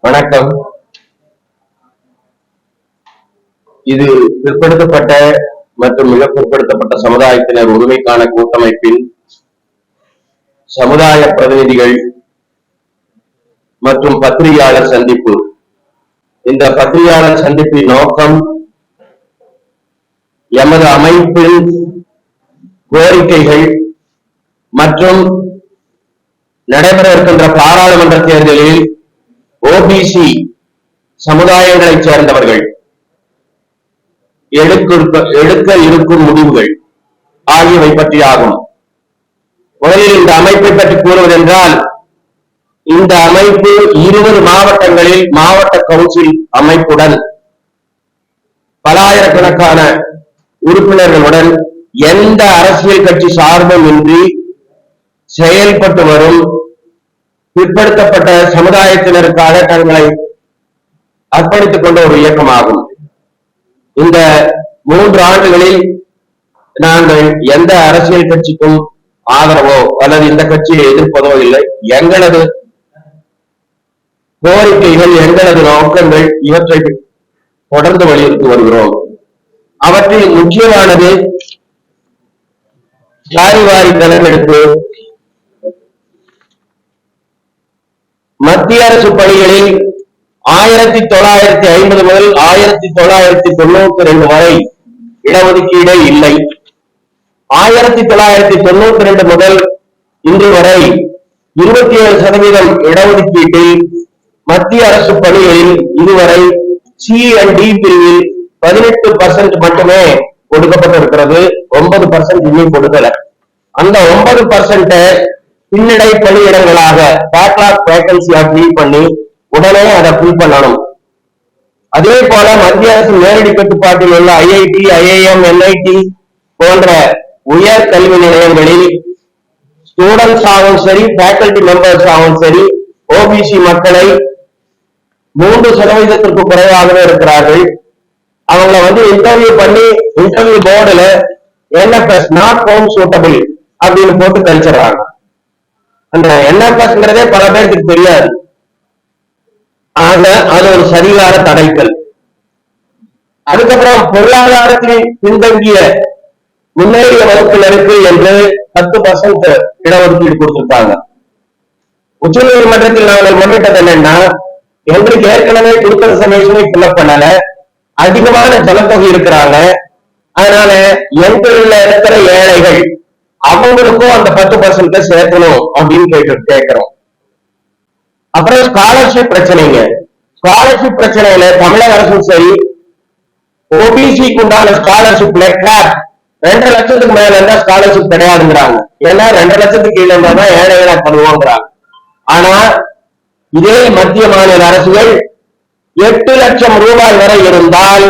வணக்கம். இது பிற்படுத்தப்பட்ட மற்றும் மிக பிற்படுத்தப்பட்ட சமுதாயத்தினர் உரிமைக்கான கூட்டமைப்பின் சமுதாய பிரதிநிதிகள் மற்றும் பத்திரிகையாளர் சந்திப்பு. இந்த பத்திரிகையாளர் சந்திப்பின் நோக்கம் எமது அமைப்பின் கோரிக்கைகள் மற்றும் நடைபெற இருக்கின்ற பாராளுமன்ற தேர்தலில் ஓபிசி சமுதாயங்களைச் சேர்ந்தவர்கள் எடுக்க இருக்கும் முடிவுகள் ஆகியவை பற்றியாகும். முதலில் இந்த அமைப்பை பற்றி கூறுவதென்றால், இந்த அமைப்பு 20 மாவட்டங்களில் மாவட்ட கவுன்சில் அமைப்புடன் பலாயிரக்கணக்கான உறுப்பினர்களுடன் எந்த அரசியல் கட்சி சார்பும் இன்றி செயல்பட்டு வரும் பிற்படுத்தப்பட்ட சமுதாயத்தினருக்காக தங்களை அர்ப்பணித்துக் கொண்ட ஒரு இயக்கமாகும். இந்த 3 ஆண்டுகளில் நாங்கள் எந்த அரசியல் கட்சிக்கும் ஆதரவோ அல்லது இந்த கட்சியை எதிர்ப்பதோ இல்லை. எங்களது கோரிக்கைகள், எங்களது நோக்கங்கள் இவற்றை தொடர்ந்து வலியுறுத்தி வருகிறோம். அவற்றில் முக்கியமானது வாரி கணக்கெடுப்பு, மத்திய அரசு பணிகளில் 1950 முதல் 1992 வரை இடஒதுக்கீடே இல்லை. 1992 முதல் இன்று வரை 27% இடஒதுக்கீட்டில் மத்திய அரசு பணிகளில் இதுவரை C&D பிரிவில் 18% மட்டுமே கொடுக்கப்பட்டிருக்கிறது. 9% இன்னும் கொடுக்கல. அந்த 9% பின்னடை பணியிடங்களாக பேக்லாக் வேகன்சியா ஃபில் பண்ணி உடனே அதை ஃபில் பண்ணணும். அதே போல மத்திய அரசு நேரடி கட்டுப்பாட்டில் உள்ள IIT, IIM, NIT போன்ற உயர் கல்வி நிலையங்களில் ஸ்டூடெண்ட்ஸ் ஆகும் சரி, ஃபேக்கல்டி மெம்பர்ஸ் ஆகும் சரி, ஓபிசி மக்களை 3% குறைவாகவே இருக்கிறார்கள். அவங்களை இன்டர்வியூ பண்ணி இன்டர்வியூ போர்டுல NFS நாட் ஃபவுண்ட் சூட்டபிள் அப்படின்னு போட்டு கழிச்சிடறாங்க. அந்த NFSங்கிறதே பல பேருக்கு தெரியாது. ஆக அது ஒரு சரிகார தடைக்கல். அதுக்கப்புறம் பொருளாதாரத்தில் பின்தங்கிய முன்னேறிய வகுப்பினருக்கு என்று 10% இடஒதுக்கீடு கொடுத்திருக்காங்க. உச்ச நீதிமன்றத்தில் நாங்கள் முன்னிட்டது என்னன்னா, எங்களுக்கு ஏற்கனவே கொடுத்த ரிசர்வேஷனை ஃபில்அப் பண்ணல, அதிகமான ஜனத்தொகை இருக்கிறாங்க, அதனால எங்களில் இருக்கிற ஏழைகள் அவங்களுக்கும் அந்த 10% சேர்க்கணும் அப்படின்னு கேட்கிறோம். அப்புறம் ஸ்காலர்ஷிப் பிரச்சனைங்க. ஸ்காலர்ஷிப் பிரச்சனையில தமிழக அரசும் சரி, ஓபிசிக்கு உண்டான ஸ்காலர்ஷிப்ல கேப் 2 லட்சத்துக்கு மேல இருந்தா ஸ்காலர்ஷிப் கிடையாதுங்கிறாங்க. ஏன்னா 2 லட்சத்துக்கு கீழே இருந்தா ஏழைகளா பண்ணுவோங்கிறாங்க. ஆனா இதே மத்திய மாநில அரசுகள் 8 லட்சம் ரூபாய் வரை இருந்தால்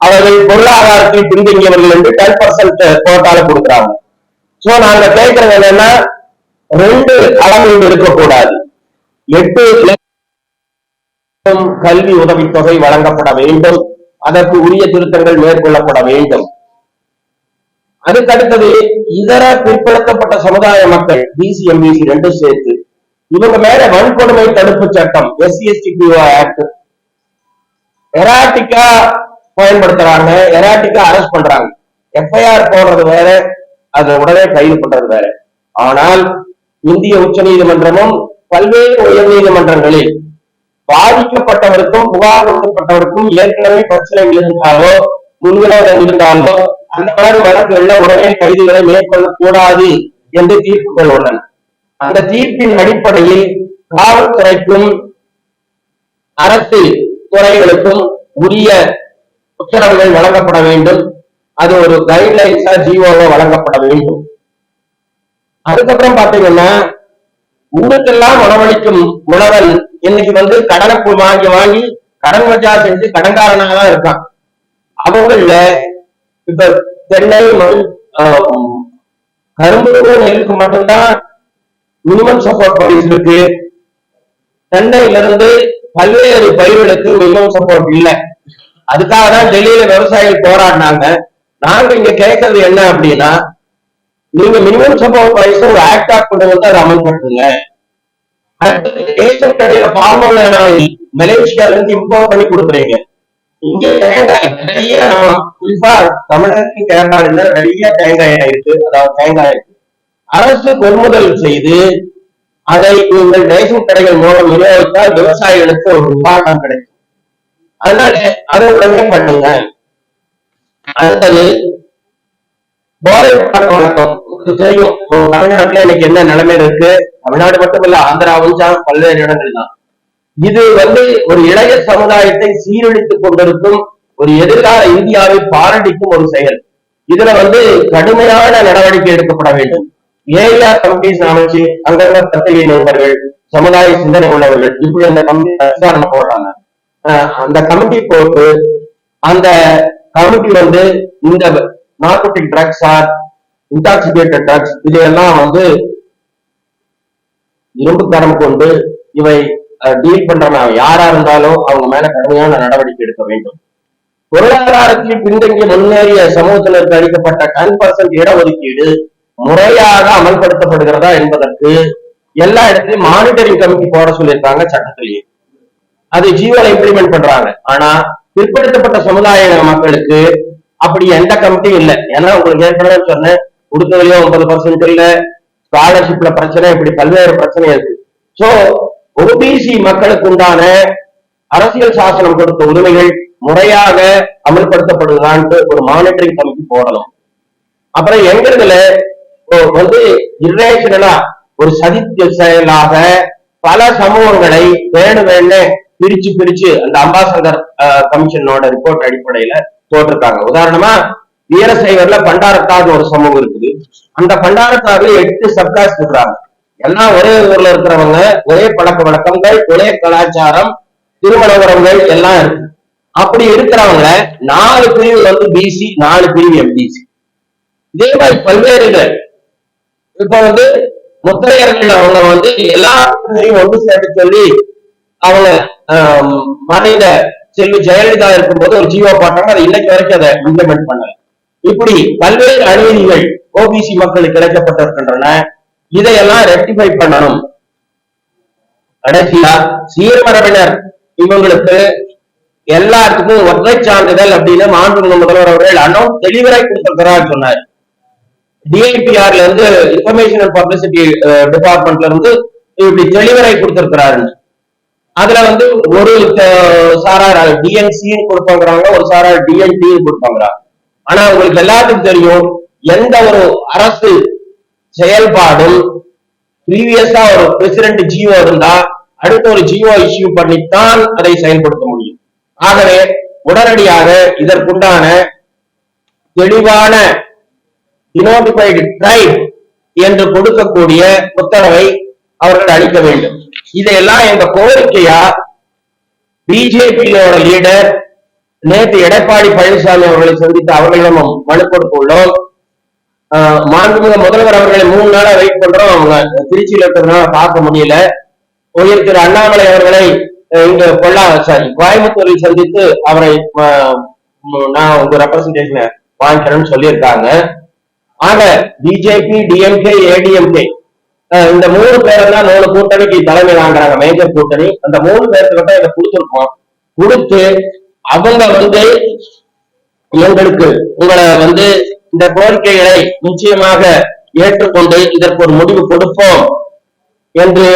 அவர்கள் பொருளாதாரத்தில் பின்தங்கியவர்கள் என்று 10% கோட்டால கொடுக்குறாங்க. சோ நாங்க கேட்கறது என்னன்னா, 2 அளவில் இருக்கக்கூடாது. 8 லட்சம் கல்வி உதவித்தொகை வழங்கப்பட வேண்டும். அதற்கு உரிய திருத்தங்கள் மேற்கொள்ளப்பட வேண்டும். அதுக்கடுத்தது இதர பிற்படுத்தப்பட்ட சமுதாய மக்கள் BC, MBC 2 சேர்த்து இவங்க மேல வன்கொடுமை தடுப்பு சட்டம் SC/ST ஆக்ட் எராட்டிக்கா பயன்படுத்துறாங்க, எராட்டிக்கா அரெஸ்ட் பண்றாங்க. FIR போடுறது வேற, அது உடனே கைது பண்றது வேற. ஆனால் இந்திய உச்ச நீதிமன்றமும் பல்வேறு உயர் நீதிமன்றங்களில் பாதிக்கப்பட்டவருக்கும் புகார் கொடுக்கப்பட்டவருக்கும் ஏற்கனவே பிரச்சனைகள் இருந்தாலோ முன்விரோதம் இருந்தாலோ அந்த மாதிரி வழக்குகள்ல உடனே கைதுகளை மேற்கொள்ளக்கூடாது என்று தீர்ப்புகள் உள்ளன. அந்த தீர்ப்பின் அடிப்படையில் காவல்துறைக்கும் அரசு துறைகளுக்கும் உரிய உத்தரவுகள் வழங்கப்பட வேண்டும். அது ஒரு கைட்லைன்ஸா ஜிஓவா வழங்கப்பட வேண்டும். அதுக்கப்புறம் பாத்தீங்கன்னா, ஊருக்கெல்லாம் உணவளிக்கும் உணவன் இன்னைக்கு கடனை வாங்கி வாங்கி கடன் வச்சா செஞ்சு கடன்காரனாக தான் இருக்கான். அவங்கள இப்ப தென்னை, கரும்பு, நெல்லுக்கு மட்டும்தான் மினிமம் சப்போர்ட் பிரைஸ் இருக்கு. தென்னையில இருந்து பல்வேறு பயிர்களுக்கு மினிமம் சப்போர்ட் இல்லை. அதுக்காக தான் டெல்லியில விவசாயிகள் போராடினாங்க. நாங்க இங்க கேட்கறது என்ன அப்படின்னா, நீங்க மினிமம் சப்போர்ட் பிரைஸ் ஒரு ஆக்டா கொண்டு வந்து அதை அமல்படுத்துங்க. ரேஷன் கடையில மலேசியால இருந்து இம்போர்ட் பண்ணி கொடுக்குறீங்க. இங்க தேங்காய் நிறைய, குறிப்பா தமிழகத்தின் கேரளாவில் நிறைய தேங்காய் இருக்கு. அதாவது தேங்காய் இருக்கு, அரசு கொள்முதல் செய்து அதை நீங்கள் ரேஷன் கடைகள் மூலம் விநியோகித்தால் விவசாயிகளுக்கு ஒரு நிவாரணம் கிடைக்கும். அதனால அதை உடனே பண்ணுங்க. அடுத்தது போதை பழக்க வழக்கம். தெரியும் தமிழ்நாட்டுல இன்னைக்கு என்ன நிலைமையில இருக்கு. தமிழ்நாடு மட்டுமல்ல, ஆந்திராவும் பல்வேறு இடங்கள் தான். இது ஒரு இளைய சமுதாயத்தை சீரழித்துக் கொண்டிருக்கும், ஒரு எதிர்கால இந்தியாவை பாரடிக்கும் ஒரு செயல். இதுல கடுமையான நடவடிக்கை எடுக்கப்பட வேண்டும். ஏஆர் கமிட்டிஸ் அமைச்சு அங்க பத்திரிகை நிருபர்கள், சமுதாய சிந்தனை உள்ளவர்கள் இப்படி அந்த கமிட்டி விசாரணை போடுறாங்க. அந்த கமிட்டி போட்டு அந்த கமிட்டி இந்த narcotic drugs or intoxicated drugs இதையெல்லாம் இரும்பு தரம் கொண்டு இவை டீல் பண்றவங்க யாரா இருந்தாலும் அவங்க மேல கடுமையான நடவடிக்கை எடுக்க வேண்டும். பொருளாதாரத்தில் பின்தங்கிய முன்னேறிய சமூகத்தினருக்கு அளிக்கப்பட்ட 10% இடஒதுக்கீடு முறையாக அமல்படுத்தப்படுகிறதா என்பதற்கு எல்லா இடத்துலயும் மானிட்டரிங் கமிட்டி போட சொல்லியிருக்காங்க சட்டத்திலேயே. அது ஜீவோல இம்ப்ளிமெண்ட் பண்றாங்க. ஆனா பிற்படுத்தப்பட்ட சமுதாய மக்களுக்கு அப்படி எந்த கமிட்டியும் இல்லை. ஏன்னா உங்களுக்கு ஏற்கனவே சொன்னேன், கொடுத்ததுலயும் 50% இல்ல, ஸ்காலர்ஷிப்ல பிரச்சனை, இப்படி பல்வேறு பிரச்சனை இருக்கு. சோ ஓபிசி மக்களுக்கு உண்டான அரசியல் சாசனம் கொடுத்த உரிமைகள் முறையாக அமல்படுத்தப்படுவதான்ட்டு ஒரு மானிட்டரிங் கமிட்டி போடலாம். அப்புறம் எங்கிறதுல இரேஷனலா ஒரு சதி செயலாக பல சமூகங்களை வேணும்னு பிரிச்சு அந்த அம்பாசடர் கமிஷனோட ரிப்போர்ட் அடிப்படையில போட்டிருக்காங்க. உதாரணமா வீரசைவர்ல பண்டாரத்தார் ஒரு சமூகம் இருக்குது. அந்த பண்டாரத்தார்ல 8 சப்காஸ்ட் இருக்கிறாங்க. எல்லாம் ஒரே ஊர்ல இருக்கிறவங்க, ஒரே பழக்க வழக்கங்கள், ஒரே கலாச்சாரம், திருமண உறவுகள் எல்லாம் இருக்கு. அப்படி இருக்கிறவங்க 4 பிரிவு பிசி, 4 பிரிவு எம்பிசி. இதே மாதிரி பல்வேறு இப்ப முத்திரையர்கள் அவங்க எல்லாத்தையும் ஒன்று சேர்த்து சொல்லி அவங்க மறைந்த செல்வி ஜெயலலிதா இருக்கும்போது ஒரு ஜீவோ போட்டாங்க. அதை இன்னைக்கு வரைக்கும் அதை இம்ப்ளிமெண்ட் பண்ணல. இப்படி பல்வேறு அநீதிகள் ஓபிசி மக்களுக்கு கிடைக்கப்பட்டிருக்கின்றன. இதையெல்லாம் ரெக்டிஃபை பண்ணணும். கடைசியா சீர்மரபினர் இவங்களுக்கு எல்லாத்துக்கும் ஒற்றை சான்றிதழ் அப்படின்னு மாண்புமிகு முதல்வர் அவர்கள் தெளிவரை கொடுத்திருக்கிறார் சொன்னார். டிஐபிஆர்ல இருந்து இன்ஃபர்மேஷன் அண்ட் பப்ளிசிட்டி டிபார்ட்மெண்ட்ல இருந்து இப்படி தெளிவரை கொடுத்திருக்கிறாரு. அதுல ஒரு சாரார் டிஎன்சி கொடுப்பாங்கிறாங்க, ஒரு சாரார் டிஎன்டி கொடுப்பாங்கிறாங்க. ஆனா உங்களுக்கு எல்லாத்துக்கும் தெரியும், எந்த ஒரு அரசு செயல்பாடும் ப்ரீவியஸா ஒரு பிரசிடென்ட் ஜிஓ இருந்தா அடுத்த ஒரு ஜிஓ இஷ்யூ பண்ணித்தான் அதை செயல்படுத்த முடியும். ஆகவே உடனடியாக இதற்குண்டான தெளிவான டினோட்டிஃபைடு ட்ரைப் என்று கொடுக்கக்கூடிய உத்தரவை அவர்கள் அளிக்க வேண்டும். இதையெல்லாம் எங்க கோரிக்கையா பிஜேபியோட லீடர் நேற்று எடப்பாடி பழனிசாமி அவர்களை சந்தித்து அவர்களிடம் மனு கொடுத்துள்ளோம். மாண்புமிகு முதல்வர் அவர்களை 3 நாளா வெயிட் பண்றோம். அவங்க திருச்சியில இருக்கிறதுனால பார்க்க முடியல. உயர் திரு அண்ணாமலை அவர்களை இங்க கோயம்புத்தூரில் சந்தித்து அவரை நான் உங்க ரெப்ரசன்டேஷனை வாங்கிக்கிறேன்னு சொல்லியிருக்காங்க. ஆக பிஜேபி, டிஎம்கே, ஏடிஎம்கே இந்த 3 பேரெல்லாம் 3 கூட்டணிக்கு தலைமை வாங்குறாங்க, மேஜர் கூட்டணி. அந்த 3 பேர்கிட்ட இதை கொடுத்துருக்கோம். கொடுத்து அவங்க எங்களுக்கு உங்களை இந்த கோரிக்கைகளை நிச்சயமாக ஏற்றுக்கொண்டு இதற்கு ஒரு முடிவு கொடுப்போம் என்று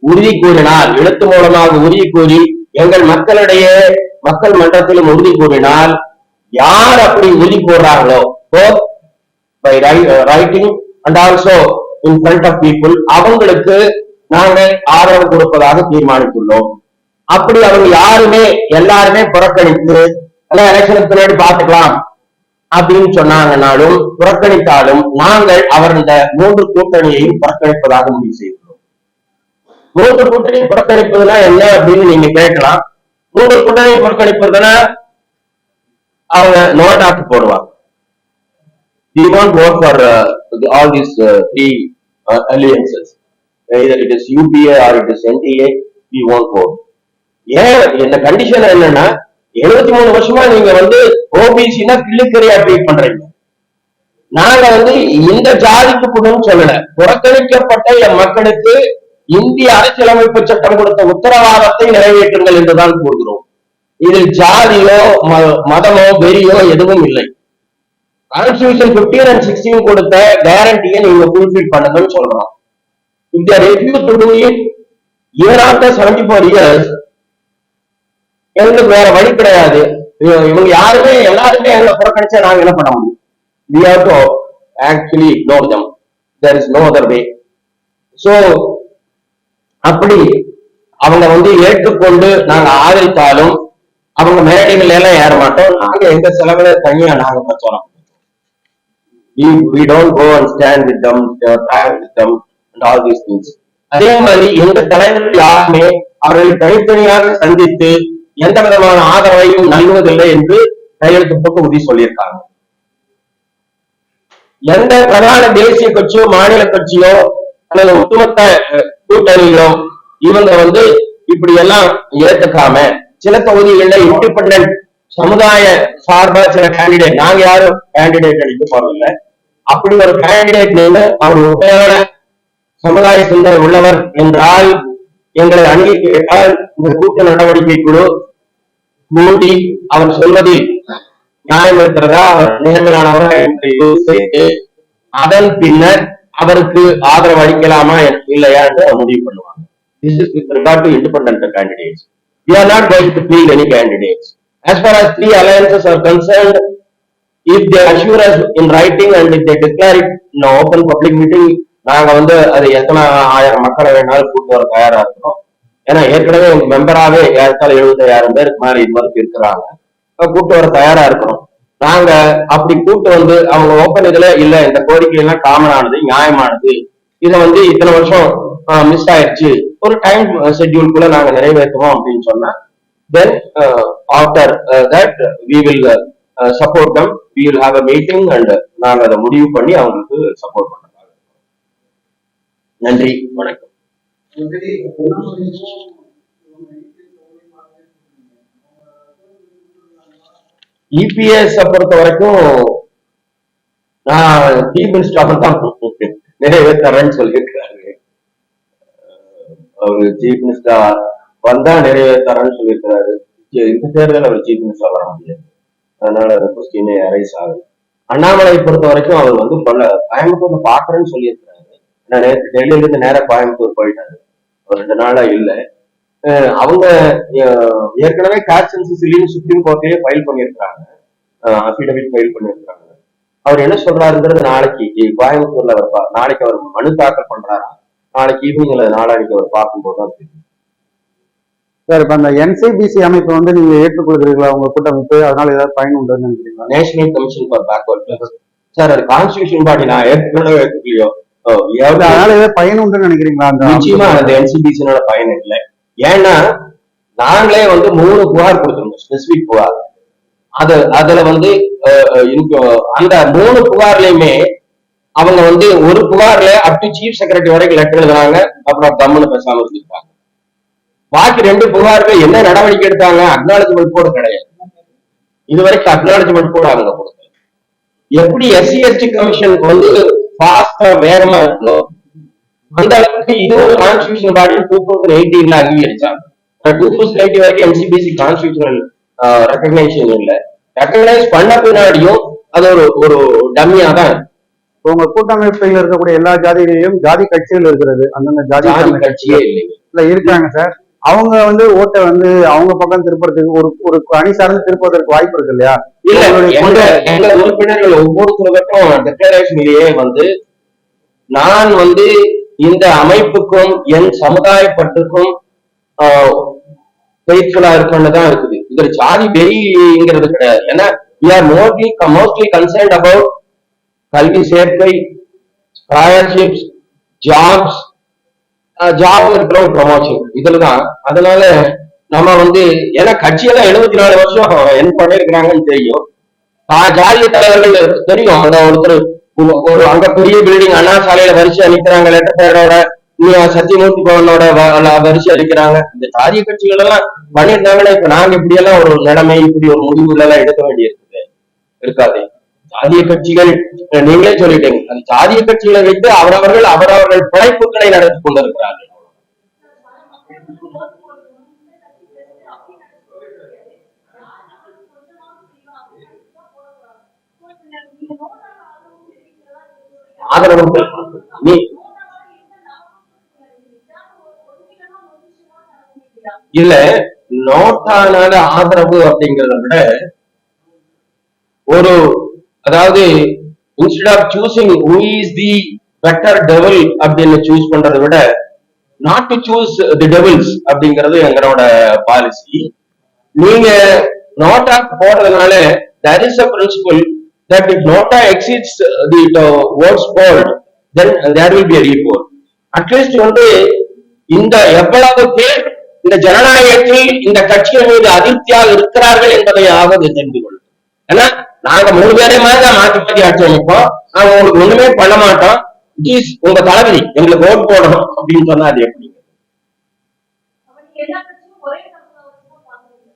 உறுதி கூறினால், எழுத்து மூலமாக உறுதி கூறி எங்கள் மக்களிடையே மக்கள் மன்றத்திலும் உறுதி கூறினால், யார் அப்படி உறுதி கூறுறாங்களோ by writing and also in front of people அவங்களுக்கு நாங்கள் ஆதரவு கொடுப்பதாக தீர்மானித்துள்ளோம். அப்படி அவங்க எல்லாருமே புறக்கணித்து எலெக்ஷனுக்கு பின்னாடி பார்த்துக்கலாம் அப்படின்னு சொன்னாங்கன்னாலும் புறக்கணித்தாலும் நாங்கள் அவர் இந்த 3 கூட்டணியையும் புறக்கணிப்பதாக முடிவு செய்துள்ளோம். 3 கூட்டணியை புறக்கணிப்பதுனா என்ன அப்படின்னு நீங்க கேட்கலாம். 3 கூட்டணியை புறக்கணிப்பதுனா அவங்க நோட்டாக்கு போடுவாங்க. We won't vote for all these 3 alliances. Either it is UPA or it is NDA, we won't vote. இந்த கண்டிஷன் என்னன்னா 73 வருஷமா நீங்க ஓபிசினா கிள்ளுக்கறியா ட்ரீட் பண்றீங்க. நாங்க இந்த ஜாதிக்கு கூடன்னு சொல்லல, புறக்கணிக்கப்பட்ட என் மக்களுக்கு இந்திய அரசியலமைப்பு சட்டம் கொடுத்த உத்தரவாதத்தை நிறைவேற்றுங்கள் என்றுதான் கூறுகிறோம். இதில் ஜாதியோ மதமோ வெறியோ எதுவும் இல்லை. கான்ஸ்டிடியூஷன் 15 and 16 கொடுத்த கேரண்டியை நீங்க ஃபுல்ஃபில் பண்ணுங்கன்னு சொல்றோம். If they refuse to do it, year after 74 years, எங்களுக்கு வேற வழி கிடையாது. இவங்க யாருமே எல்லாருமே எங்களை புறக்கணிச்சா நாங்க என்ன பண்ண முடியும்? We have to actually ignore them. There is no other way. So அப்படி அவங்க ஏற்றுக்கொண்டு நாங்க ஆதரித்தாலும் அவங்க மேடைகள் எல்லாம் ஏற மாட்டோம். நாங்க எங்க செலவுல தனியா நாங்க பிரச்சாரம். We don't go and stand with them, tag with them and all these things. அதே மாதிரி எங்க தலைவர்கள் யாருமே அவர்களை தனித்தனியாக சந்தித்து எந்த விதமான ஆதரவையும் நல்குவதில்லை என்று கையெழுத்து போட்டு உறுதி சொல்லியிருக்காங்க. எந்த பிரதான தேசிய கட்சியோ மாநில கட்சியோ அல்லது ஒட்டுமொத்த கூட்டணிகளோ இவங்க இப்படி எல்லாம் ஏத்துக்காம சில தொகுதிகளில் இண்டிபெண்டன்ட் சமுதாய சார்பா சில கேண்டிடேட், நாங்க யாரும் கேண்டிடேட் அடிக்க போறதில்லை, அப்படி ஒரு கேண்டிடேட் நீங்க அவர் உண்மையான சமுதாய சிந்தனை உள்ளவர் என்றால் எங்களை அணுகி கேட்டால் இந்த கூட்ட நடவடிக்கை குழு மூடி அவர் சொல்வதில் நியாயம் இருக்கிறதா, அவர் நேர்மையானவரா என்று யோசித்து அதன் பின்னர் அவருக்கு ஆதரவு அளிக்கலாமா இல்லையா என்று முடிவு பண்ணுவாங்க. This is with regard to independent candidates. We are not going to plead any candidates. As far as three alliances are concerned, if they assure us in writing and if they declare it in an open public meeting, நாங்க அது எத்தனை ஆயிரம் மக்களை வேணாலும் கூட்டு வர தயாரா இருக்கிறோம். ஏன்னா ஏற்கனவே மெம்பராகவே 75,000 பேருக்கு மேல இதுவரைக்கும் இருக்கிறாங்க, கூட்டு வர தயாரா இருக்கிறோம். நாங்க அப்படி கூட்டு அவங்க ஓப்பன் இதுல இல்ல இந்த கோரிக்கை எல்லாம் காமனானது நியாயமானது, இதை இத்தனை வருஷம் மிஸ் ஆயிடுச்சு, ஒரு டைம் ஷெட்யூல்குள்ள நாங்க நிறைவேற்றுவோம் அப்படின்னு சொன்னா then after that we will support them, we will have a meeting and நாங்க அதை முடிவு பண்ணி அவங்களுக்கு சப்போர்ட் பண்றோம். நன்றி, வணக்கம். இபிஎஸ் பொறுத்த வரைக்கும் நான் சீஃப் மினிஸ்டர் தான் நிறைவேற்றறேன்னு சொல்லியிருக்கிறாரு. அவரு சீஃப் மினிஸ்டர் வந்தா நிறைவேற்றறேன்னு சொல்லியிருக்கிறாரு. இந்த தேர்தல் அவர் சீஃப் மினிஸ்டர் வர முடியாது, அதனால கொஸ்டினே அரைஸ் ஆகுது. அண்ணாமலை பொறுத்த வரைக்கும் அவர் கோயம்புத்தூர்ல பாக்குறேன்னு சொல்லியிருக்கிறாரு. நேற்று டெல்லியில இருந்து நேரம் கோயம்புத்தூர் போயிட்டாரு, ஒரு 2 நாளா இல்ல. அவங்க ஏற்கனவே காஸ்ட் சென்சஸ் சுப்ரீம் கோர்ட்லயே ஃபைல் பண்ணியிருக்காங்க, அபிடவிட் ஃபைல் பண்ணியிருக்காங்க. அவர் என்ன சொல்றாருங்கிறது நாளைக்கு கோயம்புத்தூர்ல அவர் நாளைக்கு அவர் மனு தாக்கல் பண்றாரா, நாளைக்கு ஈவினிங்ல நாளைக்கு அவர் பார்க்கும்போது தான் தெரியும். சார், இப்ப அந்த என்சிபிசி அமைப்பு நீங்க ஏற்றுக்கொள்கிறீங்களா உங்க கூட்டமைப்பு? அதனால ஏதாவது பயன் உண்டுன்னு நினைக்கிறீங்களா? National commission for backward class sir, அது கான்ஸ்டிடியூஷன் பாடி, நான் ஏற்றுக்கலையோ அதனால ஏதாவது பயன் உண்டுன்னு நினைக்கிறீங்களா? நிச்சயமா அந்த என்சிபிசியோட பயன் இல்லை. ஏன்னா நாங்களே 3 புகார் கொடுத்துருந்தோம், ஸ்பெசிபிக் புகார். அதுல அந்த 3 புகார்லயுமே அவங்க ஒரு புகார்ல அப் டு சீஃப் செக்ரட்டரி வரைக்கும் லெட்டர் எழுதுறாங்க, அப்புறம் கம்முன்னு பேசாம இருந்திருக்காங்க. பாக்கி 2 புகார்கள் என்ன நடவடிக்கை எடுத்தாங்க? அக்னாலஜ்மெண்ட் கூட கிடையாது, இதுவரைக்கும் அக்னாலஜ்மெண்ட் கூட அவங்க கொடுக்கல. எப்படி எஸ்சி எஸ்டி கமிஷன் ஃபாஸ்டா வேகமா இருக்கணும், அந்த அளவுக்கு இது ஒரு கான்ஸ்டிடியூஷன் பாடி 2018 அங்கீகரிச்சாங்க. 2020 வரைக்கும் என்சிபிசி கான்ஸ்டிடியூஷனல் ரெகக்னைசேஷன் இல்ல, ரெகக்னைஸ் பண்ண பின்னாடியும் அது ஒரு டம்மியா தான். உங்க கூட்டமைப்பில் இருக்கக்கூடிய எல்லா ஜாதிகளிலும் ஜாதி கட்சிகள் இருக்கிறது, அந்தந்த ஜாதி கட்சியே இல்லை இருக்காங்க சார். அவங்க ஓட்டை அவங்க பக்கம் திருப்பறதுக்கு ஒரு அணி சார்ந்து திருப்பதற்கு வாய்ப்பு இருக்கு இல்லையா? இல்ல, எங்க உறுப்பினர்கள் ஒவ்வொருத்தருக்கும் டிக்ளரேஷன்லயே நான் இந்த அமைப்புக்கும் என் சமுதாயப்பட்டுக்கும் ஃபெய்த்ஃபுல்லா இருக்கணும்னு இருக்குது. இதுல ஜாதி வெறிங்கிறது கிடையாது. ஏன்னா we are mostly concerned about கல்வி சேர்க்கை, ஸ்காலர்ஷிப்ஸ், ஜாப்ஸ், ஜாப் இருக்கிற ப்ரமோஷன், இதுலதான். அதனால நம்ம ஏன்னா கட்சியெல்லாம் 74 வருஷம் என்ன பண்ணிருக்கிறாங்கன்னு தெரியும், ஜாதிய தலைவர்கள் தெரியும். அந்த ஒருத்தர் அங்க பெரிய பில்டிங் அண்ணா சாலையில வரிசை அளிக்கிறாங்க, லெட்டர் பேரோட, சத்தியமூர்த்தி பவனோட வரிசை அளிக்கிறாங்க. இந்த ஜாதிய கட்சிகள் எல்லாம் பண்ணியிருந்தாங்கன்னா இப்ப நாங்க இப்படி எல்லாம் ஒரு நிலைமை, இப்படி ஒரு முடிவுகள் எல்லாம் எடுக்க வேண்டியிருக்குது இருக்காது. ஜாதிய கட்சிகள் நீங்களே சொல்லிட்டீங்க, அந்த ஜாதிய கட்சிகளை வைத்து அவரவர்கள் பிழைப்புகளை நடத்தி கொண்டிருக்கிறார்கள். ஆதரவு நீ இல்ல, நோட்டானால ஆதரவு அப்படிங்கறத விட ஒரு, அதாவது instead of choosing who is the better devil அப்படின்னு சூஸ் பண்றதை விட not to choose the devils அப்படிங்கிறது எங்களோட பாலிசி. நீங்க நோட்டா போடுறதுனால there is a principle that if nota exceeds the votes polled, then there will be a report. At least வந்து இந்த எவ்வளவு பேர் இந்த ஜனநாயகத்தில் இந்த கட்சிகள் மீது அதிருப்தியாக இருக்கிறார்கள் என்பதையாவது தெரிந்து கொள்ளும். ஏன்னா நாங்க 3 பேரே மாதிரி தான் மாற்றி மாற்றி ஆட்சி அமைப்போம், நாங்க உங்களுக்கு ஒண்ணுமே பண்ண மாட்டோம், ப்ளீஸ் உங்க தளபதி எங்களுக்கு ஓட் போடணும் அப்படின்னு சொன்னா அது எப்படி?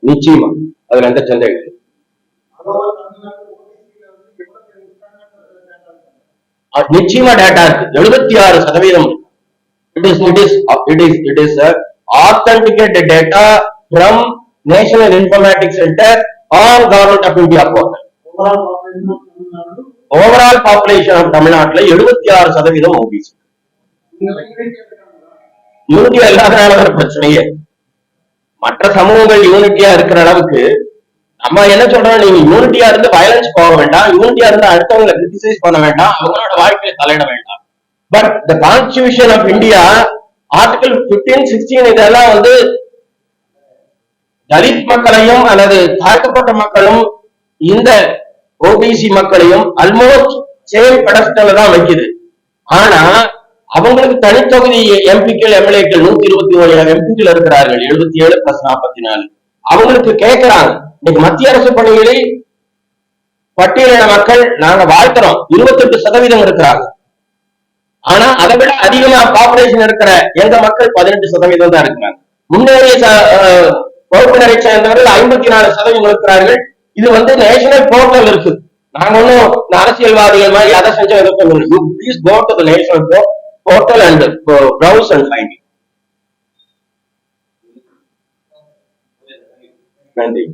நிச்சயமா அதுல எந்த சந்தேகம் இல்லை. நிச்சயமா டேட்டா இருக்கு, 76%. It is authenticated data from National Informatics Center on Government of India portal. Overall population of Tamil Nadu 76% OBC. யூனிட்டியா இல்லாதனால பிரச்சனையே. மற்ற சமூகங்கள் யூனிட்டியா இருக்கிற அளவுக்கு நம்ம என்ன சொல்றோம், நீங்க யூனிட்டியா இருந்து வயலன்ஸ் போக வேண்டாம், யூனிட்டியா இருந்து அடுத்தவங்களை கிரிட்டிசைஸ் பண்ண வேண்டாம், அவங்களோட வாழ்க்கையை தலையிட வேண்டாம். But the constitution of India article 15, 16 இதெல்லாம் வந்து தலித் மக்களையும் அல்லது தாழ்த்தப்பட்ட மக்களும் இந்த ஓபிசி மக்களையும் ஆல்மோஸ்ட் சேம் பெடஸ்டல்ல தான் வைக்குது. ஆனா அவங்களுக்கு தனித்தொகுதி எம்பிக்கள் எம்எல்ஏக்கள் 121 எம்பிக்கள் இருக்கிறார்கள், 77 + 44. அவங்களுக்கு கேட்கிறாங்க, இன்னைக்கு மத்திய அரசு பணிகளில் பட்டியலின மக்கள் நாங்க வாழ்த்துறோம் 28% இருக்கிறாங்க. ஆனா அதை விட அதிகமா பாப்புலேஷன் இருக்கிற எங்க மக்கள் 18% தான் இருக்கிறாங்க. முன்னேறிய வகுப்பினரை சேர்ந்தவர்கள் 54% இருக்கிறார்கள். இது வந்து நேஷனல் போர்ட்டல் இருக்கு, நாங்க ஒன்னும் அரசியல்வாதிகள் மாதிரி அதை செஞ்ச you please go to the national portal and browse and find it. நன்றி.